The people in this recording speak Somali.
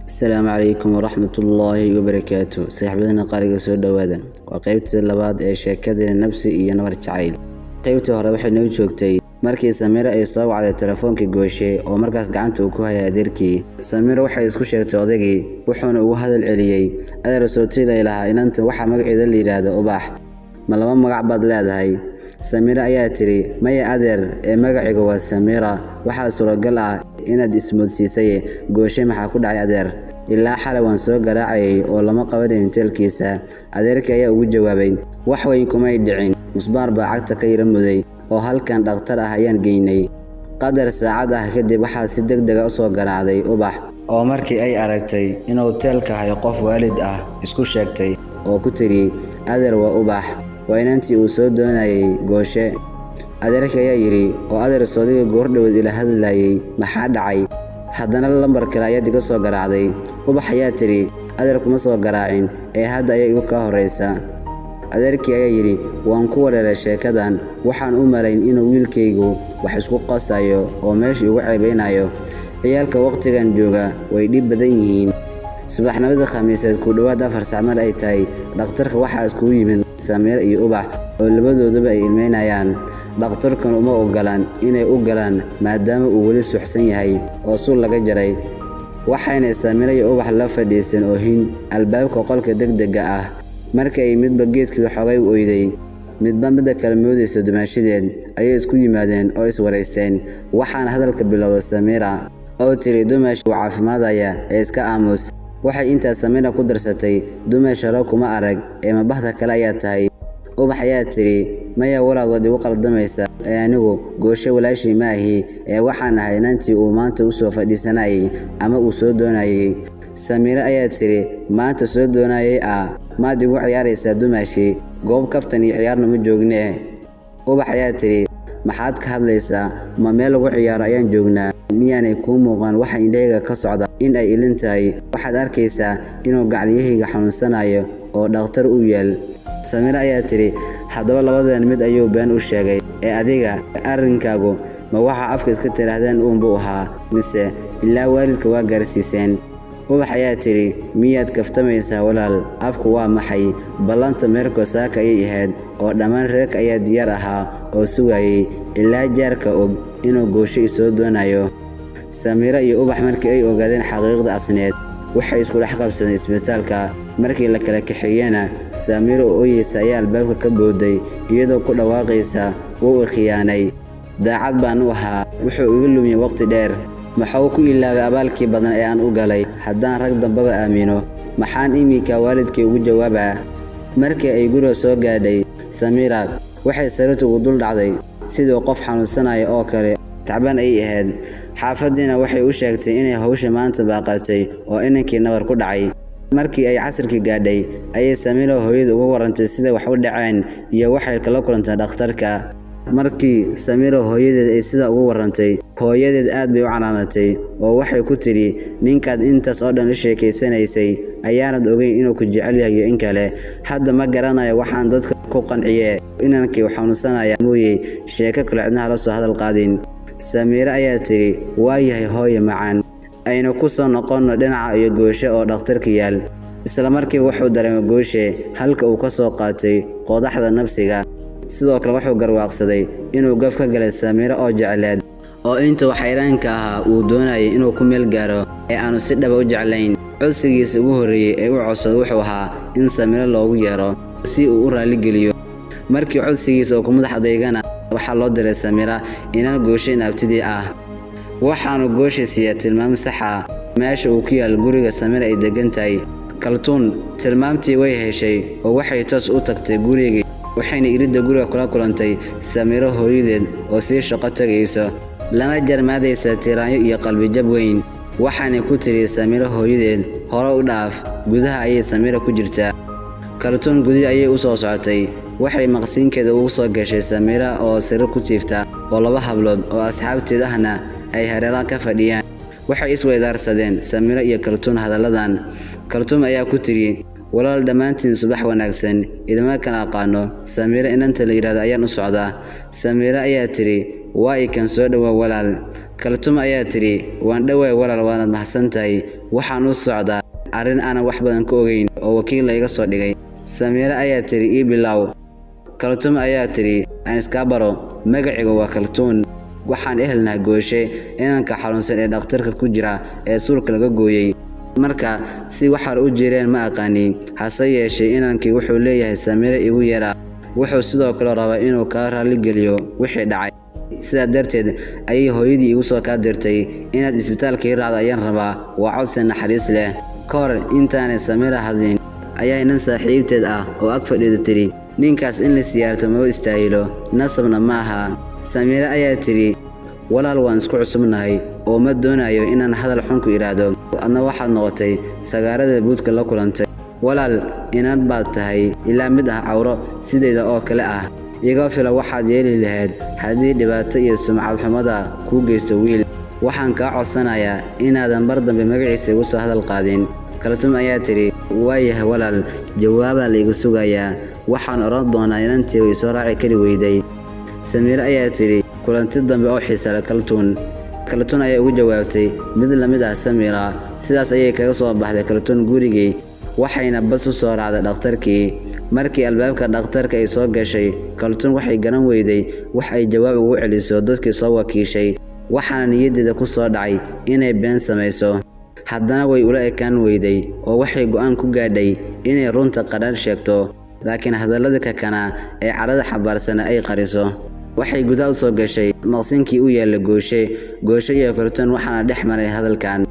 السلام عليكم ورحمة الله وبركاته. صاحبنا قارئ سو دوادا وقيبت labaad ee sheekada nafsi iyo nabar jacayl. qaybta hore waxay noo joogtay markii Samira ay soo wacday telefoonka gooshe oo markaas gacanta uu ku hayay adeerkii. Samira waxay isku sheegtay odaygii wuxuuna ugu hadal celiyay adeer soo tiilay lahaa inanta waxa magaceeda la yiraahdo Ubax ma laba magac baad leedahay. Samira ayaa tiri maya adeer ee magaciga waa Samira waxa suuragal ah inaad ismoodsiisay gooshe maxaa ku dhacay adeer ilaa xalay waan soo garaacay oo lama qabanin telkiisa. Adeerkii ayaa ugu jawaabay wax weyn kuma dhicin musbaar baa cagta ka yara muday oo halkan dhakhtar ah ayaan geynay. qadar saacad ah kadib waxa si degdeg ah u soo garaacday Ubax oo markii ay aragtay inuu telka hayo qof waalid ah isku sheegtay oo ku tiri adeer waa Ubax waa inantii uu soo doonayay gooshe. adeerkii ayaa yiri oo adeer soodiga goordhaweed ila hadlayay maxaa dhacay haddana lambar kale ayaa diga soo garaacday. Ubax ayaa tiri adeer kuma soo garaacin ee hadda ayay igu ka horeysa. adeerkii ayaa yiri waan ku wareeray sheekadan waxaan u malayn inuu wiilkaygu wax isku qasayo oo meesha ugu ceebeynayo. ciyaalka waqtigan jooga way dhib badan yihiin. subaxnimada khamiiseed ku dhawaad 4 saac ay tahay dhakhtarka waxa isku yimid Samira iyo Ubax oo labadooduba ay ilmeynayaan. dhakhtarkan uma ogolaan inay u galaan maadaama uu wali suxsan yahay oo suul laga jaray. waxayna Samira iyo Ubax la fadhiisan oo hin albaabka qolka degdega ah markay midba geeskiisa xogay u oyday midba midda kale moodayso dumaashadeed ayay isku yimaadeen oo is wareysteen. waxaana hadalka bilowday Samira oo tiri dumaash waa caafimaadaya ee iska aamus. waxay inta Samira ku darsatay dumaash sharo kuma arag ee mabahda kale ayaa tahay. Ubax ayaa tiri maya walaal wadi u qaldamaysa anigu gooshe walaashii ma ahi ee waxaan ahay inantii uu maanta u soo fadhiisanayay ama uu soo doonayay. Samira ayaa tiri maanta soo doonayay maad igu ciyaaraysaa dumaashi goob kaftan iyo ciyaarna ma joognee. Ubax ayaa tiri maxaad ka hadlaysaa ma meel lagu ciyaaro ayaan joognaa miyaanay kuu muuqan waxa indhahayga ka socda in ay ilin tahay waxaad arkaysaa inuu gacliyahayga xanuunsanayo oo dhakhtar u yaal. Samira ayaa tiri haddaba labadan mid ayuu been u sheegay ee adiga arrinkaagu ma waxa afka iska tiraahdeen buu ahaa mise ilaa waalidka waa gaarsiiseen. Ubax ayaa tiri miyaad kaftamaysaa walaal afku waa maxay ballanta meerko saaka ayay ahayd oo dhammaan reerka ayaa diyaar ahaa oo sugayay ilaa jaarka og inuu gooshe soo doonayo. Samira iyo Ubax markii ay ogaadeen xaqiiqda asneed waxay isku dhex qabsadeen isbitaalka. markii la kala kaxeeyana Samira oo ooyeysa ayaa albaabka ka booday iyadoo ku dhawaaqaysa wuu khiyaanay daacad baan u ahaa wuxuu igu lumiyay waqti dheer maxaa ku ilaabay abaalkii badan ee aan u galay haddaan rag dambaba aamino maxaan imika waalidkii ugu jawaabaa. markii ay guriga soo gaadhay Samira waxay sarartu ugu dul dhacday sidoo qof xanuunsanaya oo kale tacbaan ay ahayd. xaafadina waxay u sheegtay inay hawsha maanta baaqatay oo inankii nabar ku dhacay. markii ay casirkii gaadhay ayay Samira hooyada ugu warantay sida wax u dhaceen iyo waxay kala kulantay dhakhtarka. markii Samira hooyadeed ay sida ugu warantay hooyadeed aad bay u canaanatay oo waxay ku tiri ninkaad intaas oo dhan sheekeysanaysay ayaanad ogeyn inuu ku jecel yahay in kale hadda ma garanayo waxaan dadka ku qanciyay inankii xanuunsanaya mooyay sheeko kale cidna la soo hadal qaadin. Samira ayaa tiri waayahay hooyo macaan ayna ku soo noqono dhinaca iyo gooshe oo dhakhtarka yaal. isla markii wuxuu dareemay gooshe halka uu ka soo qaatay qodaxda nafsiga sidoo kale wuxuu garwaaqsaday inuu gaf ka galay Samira oo jecleed oo inta waxayraanka ahaa uu doonayay inuu ku meel gaaro ee aanu si dhab u jeclayn. codsigiisa ugu horeeyay ee uu codsaday wuxuu ahaa in Samira loogu yeero si uu u raali geliyo. markii codsigiisa uu ku madax adeegana waxaa loo diray Samira inaan gooshe naabtidii ah. waxaanu gooshe siiyay tilmaam sax ah meesha uu ku yaal guriga Samira ay degan tahay. kaltuun tilmaamtii way heshay oo waxay toos u tagtay guriga waxayna iridda guriga kula kulantay Samira hooyadeed oo si shaqo tagayso lana jarmaadaysa tiraanyo iyo qalbi jab weyn. waxaana ku tiri Samira hooyadeed hore u dhaaf gudaha ayay Samira ku jirtaa. kaltuun gudi ayay u soo socotay waxay maqsinkeeda ugu soo gashay Samira oo sir ku jiifta oo laba hablood oo asxaabteed ahna ay hareeraha ka fadhiyaan. waxay isweydaarsadeen Samira iyo kaltuun hadalladan. kaltuun ayaa ku tiri walaal dhamaantiin subax wanaagsan idama kan aqaano Samira inanta la yiraahdo ayaan u socdaa. Samira ayaa tiri waa kan soo dhawa walaal Kaltuum ayaa tiri waan dhawaay walaal waanad mahadsantahay waxaan u socdaa arrin aan wax badan ka ogeyn oo wakiil la iga soo dhigay. Samiira ayaa tiri ii bilow. Kaltuum ayaa tiri aan iska baro magaciigu waa Kaltuun waxaan ehelnaa Gooshe inanka xarunsan ee dhakhtarka ku jira ee sulka laga gooyay. Marka si waxaad u jireen ma aqaanin hase yeeshee inankii wuxuu leeyahay Samiira igu yeera wuxuu sidoo kale rabaa inuu ka raali geliyo wixii dhacay. Sidaa darteed ayay hooyadii igu soo ka dirtay inaad isbitaalka ii raacdo ayaan rabaa waa codsi naxariis leh. Ka hor intaanay Samiira hadlin ayaa inan saaxiibteed ah oo ag fadhida tiri ninkaas in la siyaarto ma istaahilo nasabna ma aha. Samiira ayaa tiri walaal waan isku cusubnahay oo ma doonayo inaan hadal xun ku iraado adna waxaad noqotay sagaarada buudka la kulantay walaal inaad baad tahay ilaa mid ah cawro sideeda oo kale ah iga fila waxaad yeeli lahayd haddii dhibaato iyo sumcad xumada ku geysto wiil waxaan ka codsanayaa inaadan mar dambe magaciisa igu soo hadal qaadin. Kaltuum ayaa tiri waayahay walaal jawaaba la igu sugayaa waxaan oran doonaa inantii way soo raaci kari weyday. Samiira ayaa tiri kulanti dambe oo xiiso leh Kaltuun ayaa ugu jawaabtay mid la mid ah Samiira. Sidaas ayay kaga soo baxday Kaltuun gurigii waxayna bas u soo raacday dhakhtarkii. Markii albaabka dhakhtarka ay soo gashay Kaltuun waxay garan weyday wax ay jawaab ugu celiso dadkii soo wakiishay waxaana niyadeeda ku soo dhacay inay been samayso. Haddana way ula ekaan weyday oo waxay go'aan ku gaadhay inay runta qadar sheegto laakiin hadallada kakana ee carada xabaarsan ay qariso. Waxay gudaha u soo gashay maqsinkii u yaala Gooshe iyo Kaltuun waxaana dhex maray hadalkan.